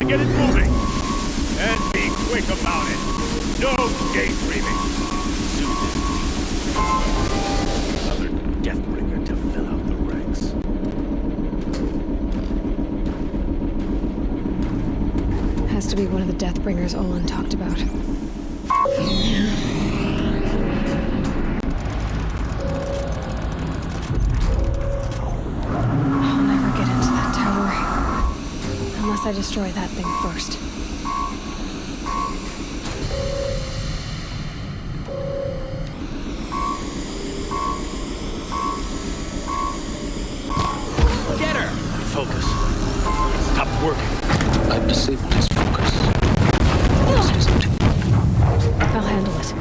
to get it moving. And be quick about it. No daydreaming. Another Deathbringer to fill out the ranks. Has to be one of the Deathbringers Olin talked about. I'll never get into that tower. Unless I destroy that thing first. Get her! Focus. Stop working. I've disabled his focus. This isn't. I'll handle it.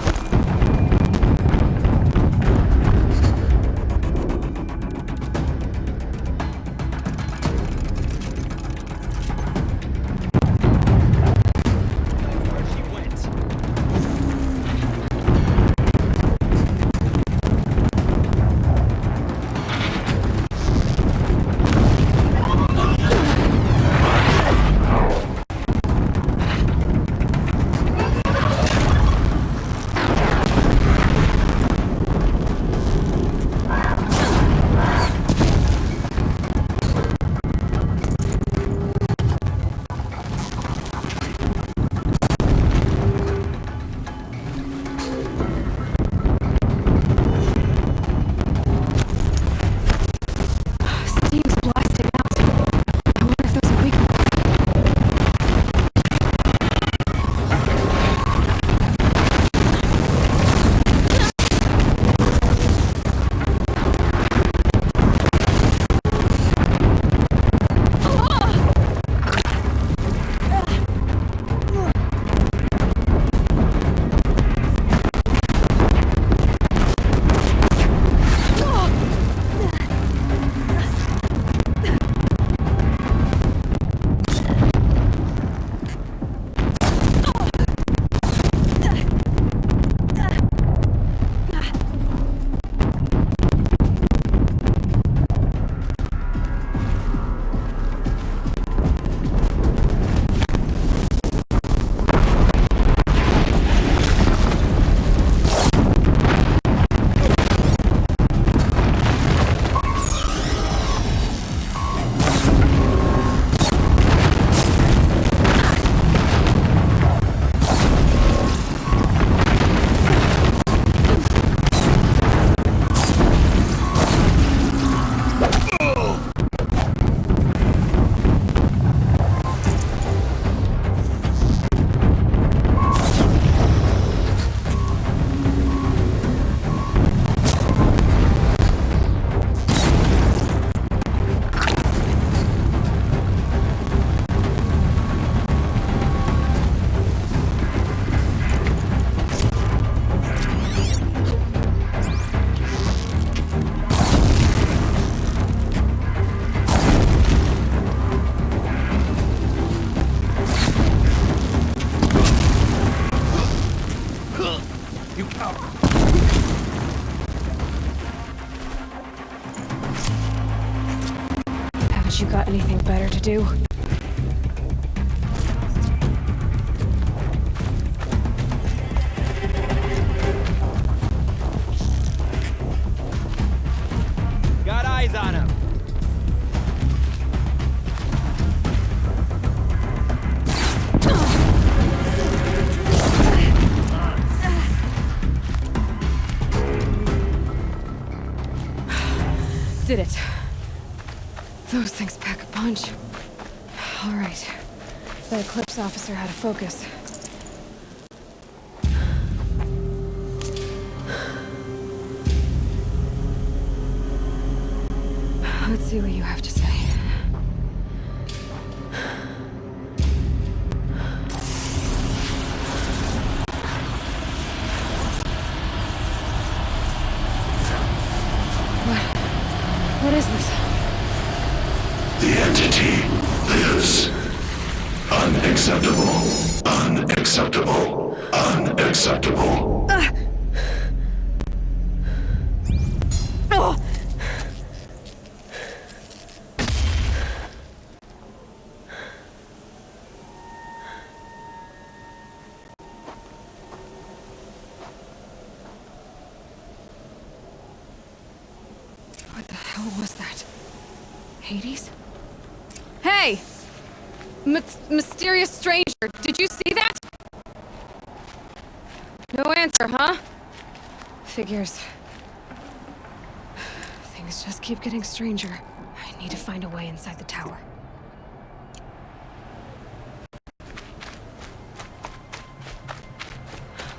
Haven't you got anything better to do? Got eyes on him. Did it. Those things pack a punch. All right. The Eclipse officer had a focus. Let's see what you have to say. What is this? The entity lives. Unacceptable. Unacceptable. Unacceptable. Oh! Hades? Hey! Mysterious stranger, did you see that? No answer, huh? Figures. Things just keep getting stranger. I need to find a way inside the tower.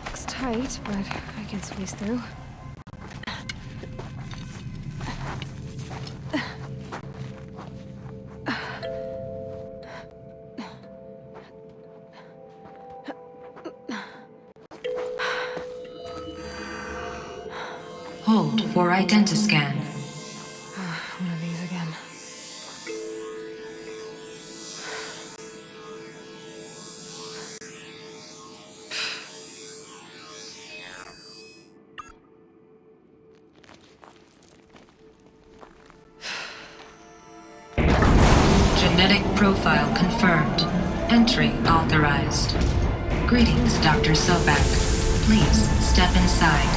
Looks tight, but I can squeeze through. Hold for identiscan. One of these again. Genetic profile confirmed. Entry authorized. Greetings, Dr. Sobek. Please step inside.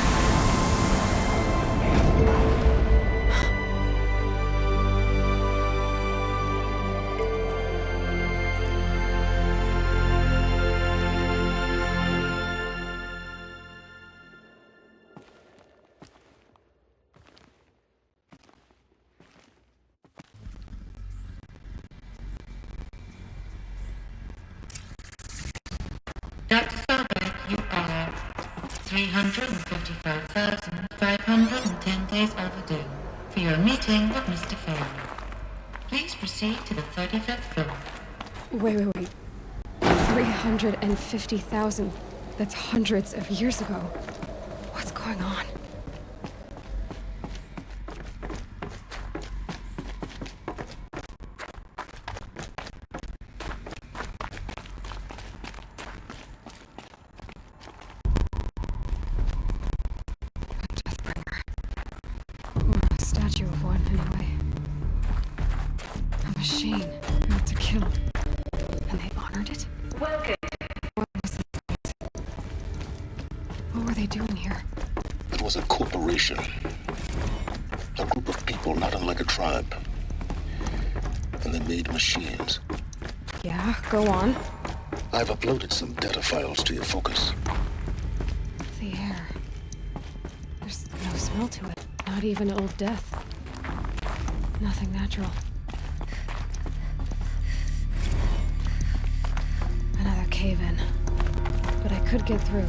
Dr. Sobek, you are 355,510 days overdue for your meeting with Mr. Fane. Please proceed to the 35th floor. Wait. 350,000. That's hundreds of years ago. What's going on? A statue of one, anyway. A machine built to kill. And they honored it? Welcome. What was it? What were they doing here? It was a corporation. A group of people not unlike a tribe. And they made machines. Yeah, go on. I've uploaded some data files to your focus. The air. There's no smell to it. Not even old death. Nothing natural. Another cave-in. But I could get through.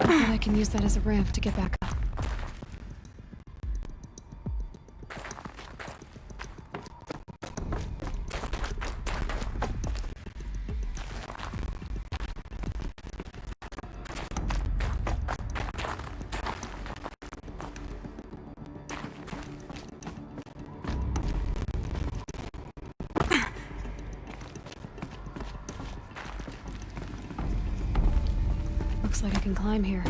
I can use that as a ramp to get back up. Looks like I can climb here.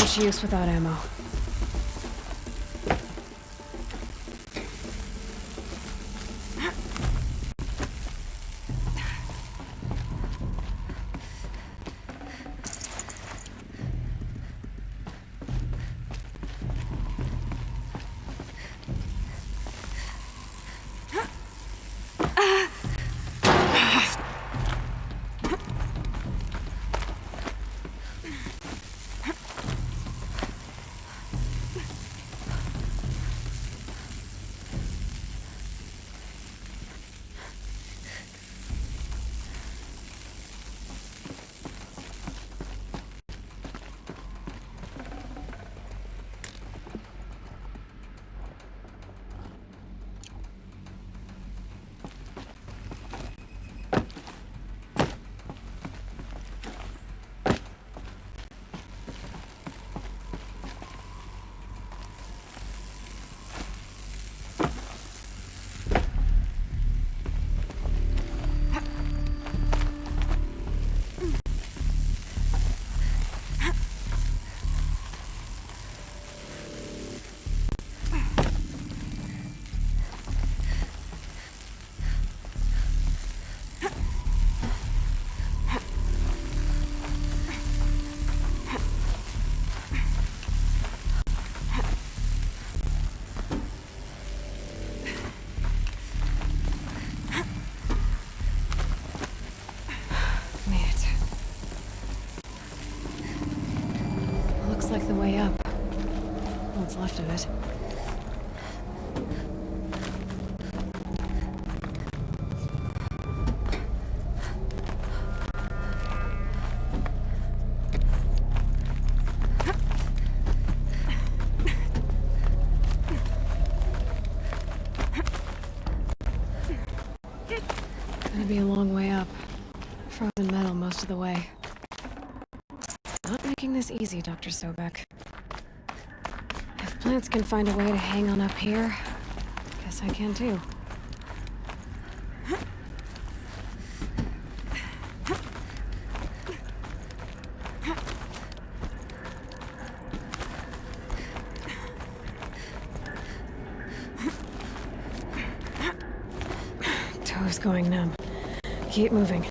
much use without ammo. Like the way up. What's left of it. Gonna be a long way up. Frozen metal most of the way. Not making this easy, Dr. Sobek. If plants can find a way to hang on up here, guess I can too. Toes going numb. Keep moving.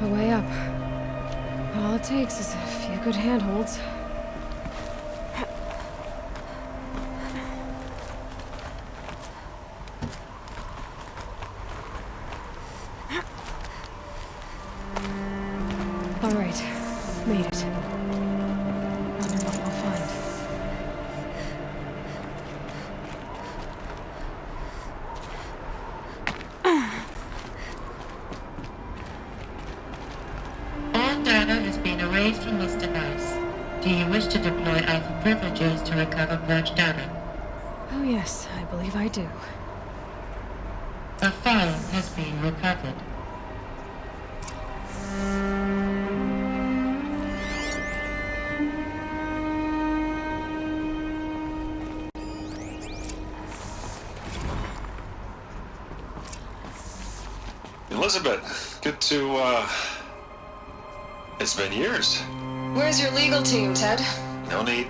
the way up. All it takes is a few good handholds. All right, made it. Wonder what we'll find. All data has been erased from this device. Do you wish to deploy Alpha privileges to recover purged data? Oh yes, I believe I do. A file has been recovered. Elizabeth, good to, It's been years. Where's your legal team, Ted? No need.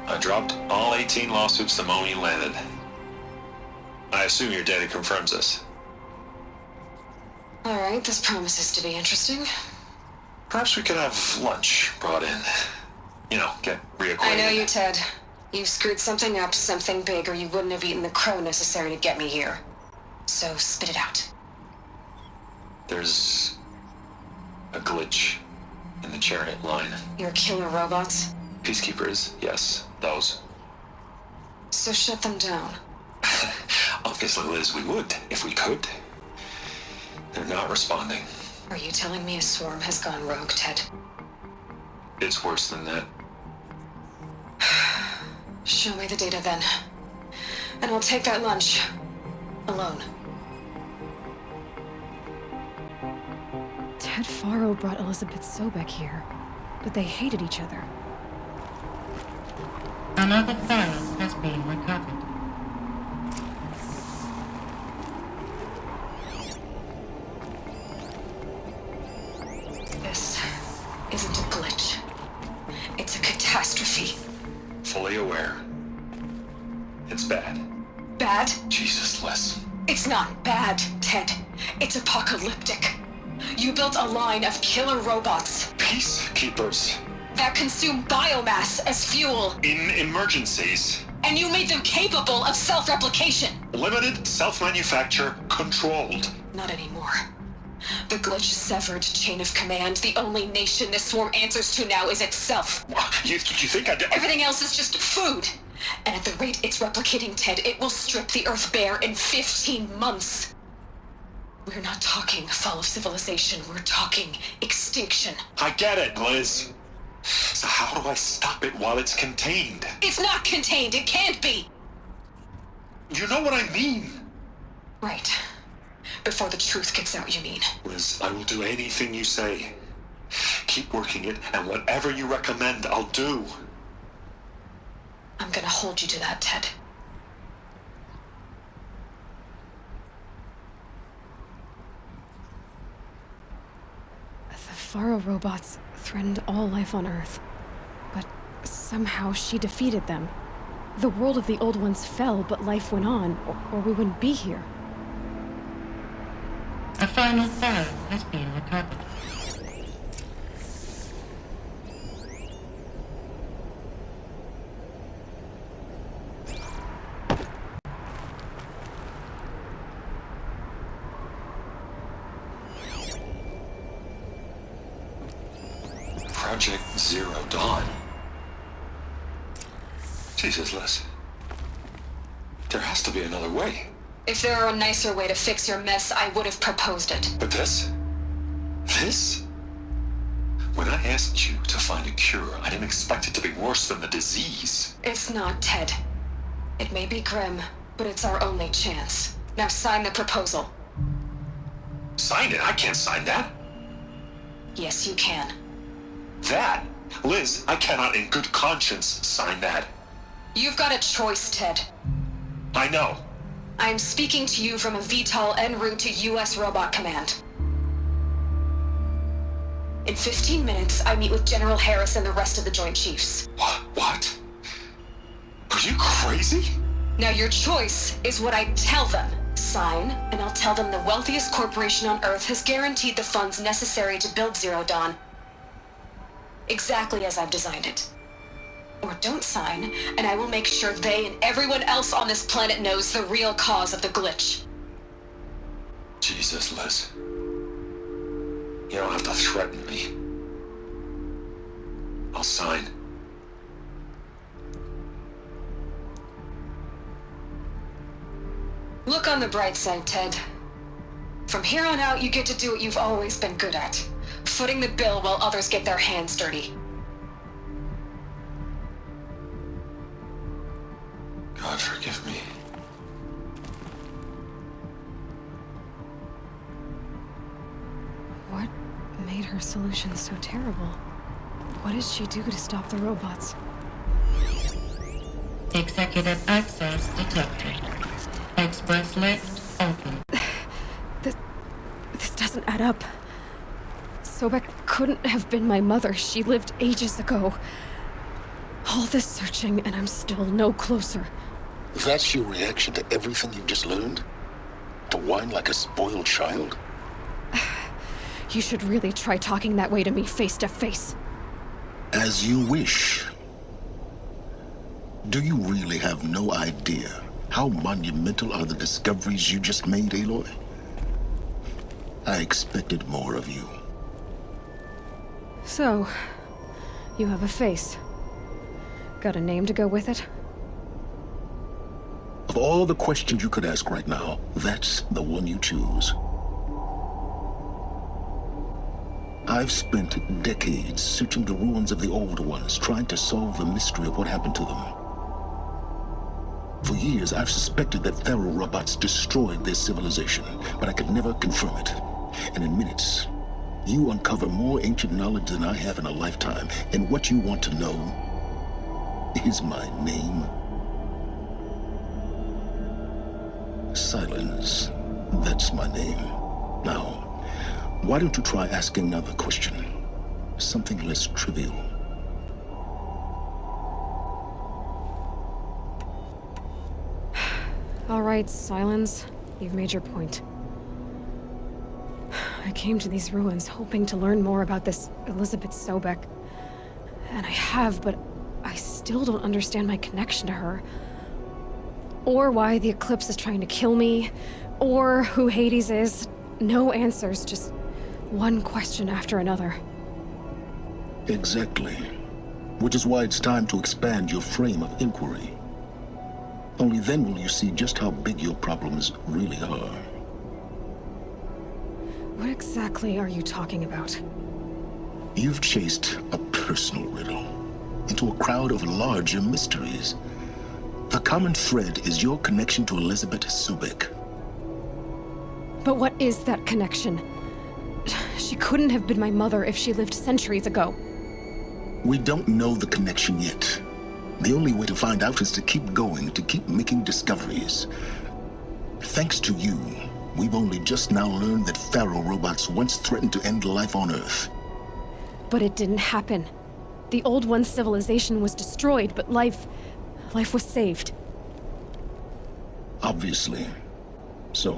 I dropped all 18 lawsuits the moment you landed. I assume your data confirms this. All right, this promises to be interesting. Perhaps we could have lunch brought in. You know, get reacquainted. I know you, Ted. You screwed something up, something big, or you wouldn't have eaten the crow necessary to get me here. So spit it out. There's a glitch in the chariot line. Your killer robots? Peacekeepers, yes, those. So shut them down. Obviously, Liz, we would, if we could. They're not responding. Are you telling me a swarm has gone rogue, Ted? It's worse than that. Show me the data then. And I'll take that lunch. Alone. Ted Faro brought Elizabeth Sobek here, but they hated each other. Another file has been recovered. This isn't a glitch. It's a catastrophe. Fully aware. It's bad. Bad? Jesus, Liz. It's not bad, Ted. It's apocalyptic. You built a line of killer robots Peacekeepers. that consume biomass as fuel, In emergencies. and you made them capable of self-replication. Limited, self-manufacture, controlled. Not anymore. The glitch severed chain of command. The only nation this swarm answers to now is itself. You think I did? Everything else is just food. And at the rate it's replicating, Ted, it will strip the Earth bare in 15 months. We're not talking fall of civilization. We're talking extinction. I get it, Liz. So how do I stop it while it's contained? It's not contained. It can't be. You know what I mean? Right. Before the truth gets out, you mean? Liz, I will do anything you say. Keep working it, and whatever you recommend, I'll do. I'm gonna hold you to that, Ted. The Faro robots threatened all life on Earth. But somehow she defeated them. The world of the old ones fell, but life went on, or we wouldn't be here. A final file has been recovered. Project Zero Dawn. Jesus, Liz. There has to be another way. If there were a nicer way to fix your mess, I would have proposed it. But this? This? When I asked you to find a cure, I didn't expect it to be worse than the disease. It's not, Ted. It may be grim, but it's our only chance. Now sign the proposal. Sign it? I can't sign that. Yes, you can. That? Liz, I cannot in good conscience sign that. You've got a choice, Ted. I know. I am speaking to you from a VTOL en route to U.S. Robot Command. In 15 minutes, I meet with General Harris and the rest of the Joint Chiefs. What? Are you crazy? Now your choice is what I tell them. Sign, and I'll tell them the wealthiest corporation on Earth has guaranteed the funds necessary to build Zero Dawn. Exactly as I've designed it. Or don't sign, and I will make sure they and everyone else on this planet knows the real cause of the glitch. Jesus, Liz. You don't have to threaten me. I'll sign. Look on the bright side, Ted. From here on out, you get to do what you've always been good at. Footing the bill while others get their hands dirty. God forgive me. What made her solution so terrible? What did she do to stop the robots? Executive access detected. Express lift open. This doesn't add up. Sobek couldn't have been my mother. She lived ages ago. All this searching, and I'm still no closer. That's your reaction to everything you've just learned? To whine like a spoiled child? You should really try talking that way to me face to face. As you wish. Do you really have no idea how monumental are the discoveries you just made, Aloy? I expected more of you. So, you have a face. Got a name to go with it? Of all the questions you could ask right now, that's the one you choose. I've spent decades searching the ruins of the old ones, trying to solve the mystery of what happened to them. For years, I've suspected that Faro robots destroyed their civilization, but I could never confirm it. And in minutes, you uncover more ancient knowledge than I have in a lifetime, and what you want to know is my name. Silence. That's my name. Now, why don't you try asking another question? Something less trivial. All right, Silence. You've made your point. I came to these ruins hoping to learn more about this Elizabeth Sobek. And I have, but I still don't understand my connection to her. Or why the Eclipse is trying to kill me. Or who Hades is. No answers, just one question after another. Exactly. Which is why it's time to expand your frame of inquiry. Only then will you see just how big your problems really are. What exactly are you talking about? You've chased a personal riddle into a crowd of larger mysteries. The common thread is your connection to Elizabeth Sobek. But what is that connection? She couldn't have been my mother if she lived centuries ago. We don't know the connection yet. The only way to find out is to keep going, to keep making discoveries. Thanks to you, we've only just now learned that Faro robots once threatened to end life on Earth. But it didn't happen. The Old One's civilization was destroyed, but life was saved. Obviously. So,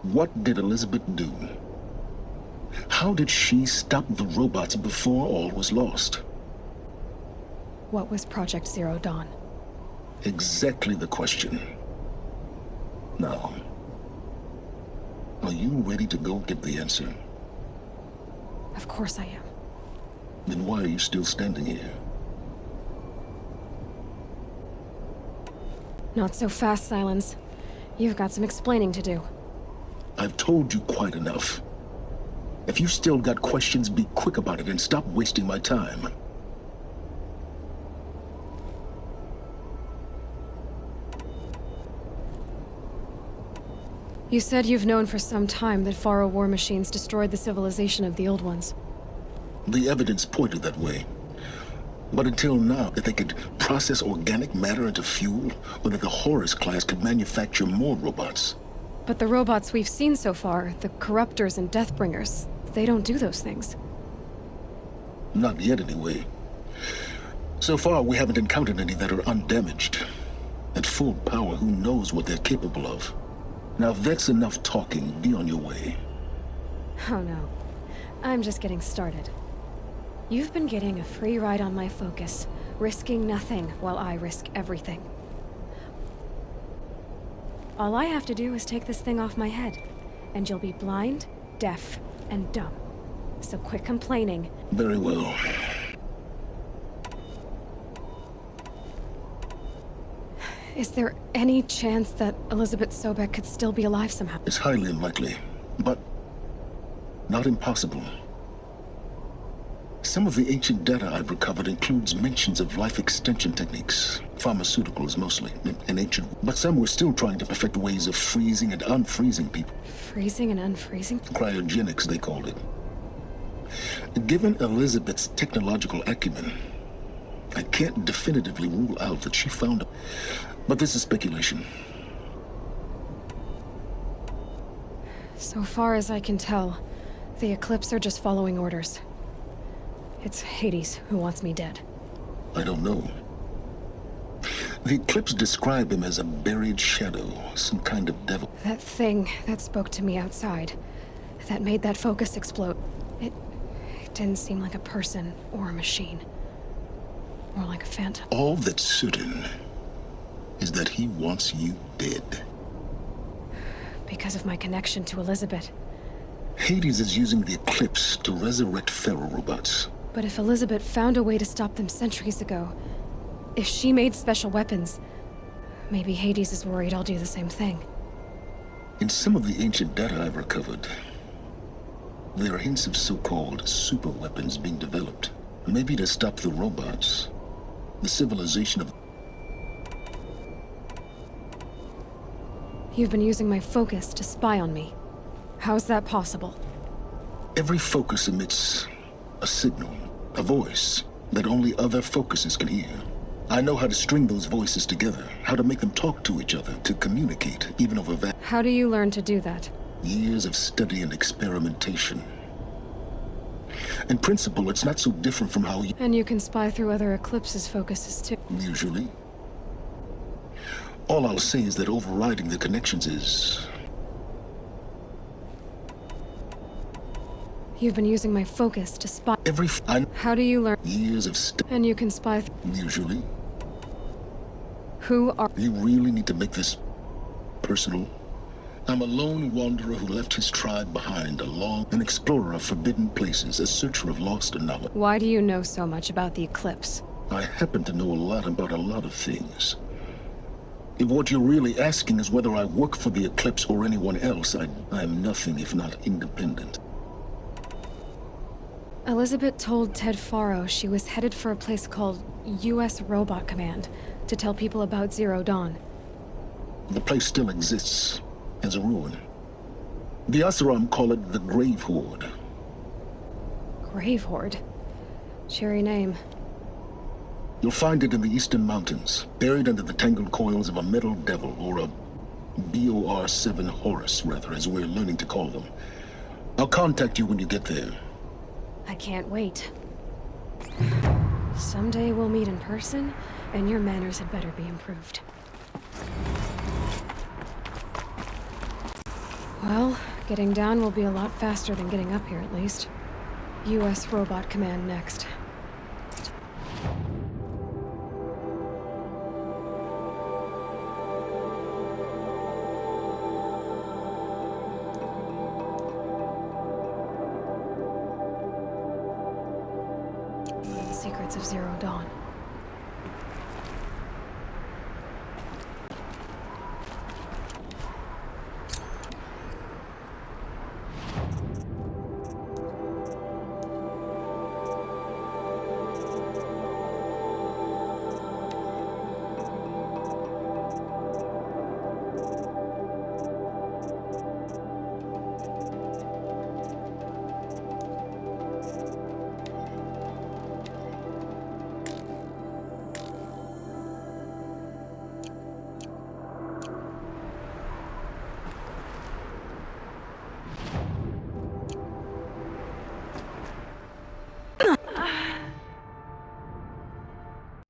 what did Elizabeth do? How did she stop the robots before all was lost? What was Project Zero Dawn? Exactly the question. Now, are you ready to go get the answer? Of course I am. Then why are you still standing here? Not so fast, Silence. You've got some explaining to do. I've told you quite enough. If you've still got questions, be quick about it and stop wasting my time. You said you've known for some time that Faro war machines destroyed the civilization of the Old Ones. The evidence pointed that way. But until now, that they could process organic matter into fuel, or that the Horus class could manufacture more robots. But the robots we've seen so far, the Corruptors and Deathbringers, they don't do those things. Not yet, anyway. So far, we haven't encountered any that are undamaged. At full power, who knows what they're capable of? Now that's enough talking. Be on your way. Oh no. I'm just getting started. You've been getting a free ride on my focus, risking nothing while I risk everything. All I have to do is take this thing off my head, and you'll be blind, deaf, and dumb. So quit complaining. Very well. Is there any chance that Elizabeth Sobek could still be alive somehow? It's highly unlikely, but not impossible. Some of the ancient data I've recovered includes mentions of life extension techniques, pharmaceuticals mostly, in ancient, but some were still trying to perfect ways of freezing and unfreezing people. Freezing and unfreezing? Cryogenics, they called it. Given Elizabeth's technological acumen, I can't definitively rule out that she found it. But this is speculation. So far as I can tell, the Eclipse are just following orders. It's Hades who wants me dead. I don't know. The Eclipse describe him as a buried shadow, some kind of devil. That thing that spoke to me outside, that made that focus explode, it didn't seem like a person or a machine. More like a phantom. All that's certain is that he wants you dead. Because of my connection to Elizabeth. Hades is using the Eclipse to resurrect ferrorobots. But if Elizabeth found a way to stop them centuries ago, if she made special weapons, maybe Hades is worried I'll do the same thing. In some of the ancient data I've recovered, there are hints of so-called super weapons being developed. Maybe to stop the robots, the civilization of... You've been using my focus to spy on me. How's that possible? Every focus emits a signal, a voice that only other focuses can hear. I know how to string those voices together, how to make them talk to each other, to communicate, even over How do you learn to do that? years of study and experimentation. In principle, it's not so different from how you... And you can spy through other Eclipse's focuses too. Usually. All I'll say is that overriding the connections is... You've been using my focus to spy. How do you learn? Years of And you can spy Usually. Who are... You really need to make this personal. I'm a lone wanderer who left his tribe behind, an explorer of forbidden places, a searcher of lost knowledge. Why do you know so much about the Eclipse? I happen to know a lot about a lot of things. If what you're really asking is whether I work for the Eclipse or anyone else, I'm nothing if not independent. Elizabeth told Ted Faro she was headed for a place called U.S. Robot Command to tell people about Zero Dawn. The place still exists as a ruin. The Oseram call it the Grave Horde. Grave Horde? Cheery name. You'll find it in the Eastern Mountains, buried under the tangled coils of a metal devil, or a BOR-7 Horus, rather, as we're learning to call them. I'll contact you when you get there. I can't wait. Someday we'll meet in person, and your manners had better be improved. Well, getting down will be a lot faster than getting up here, at least. U.S. Robot Command next. Secrets of Zero Dawn.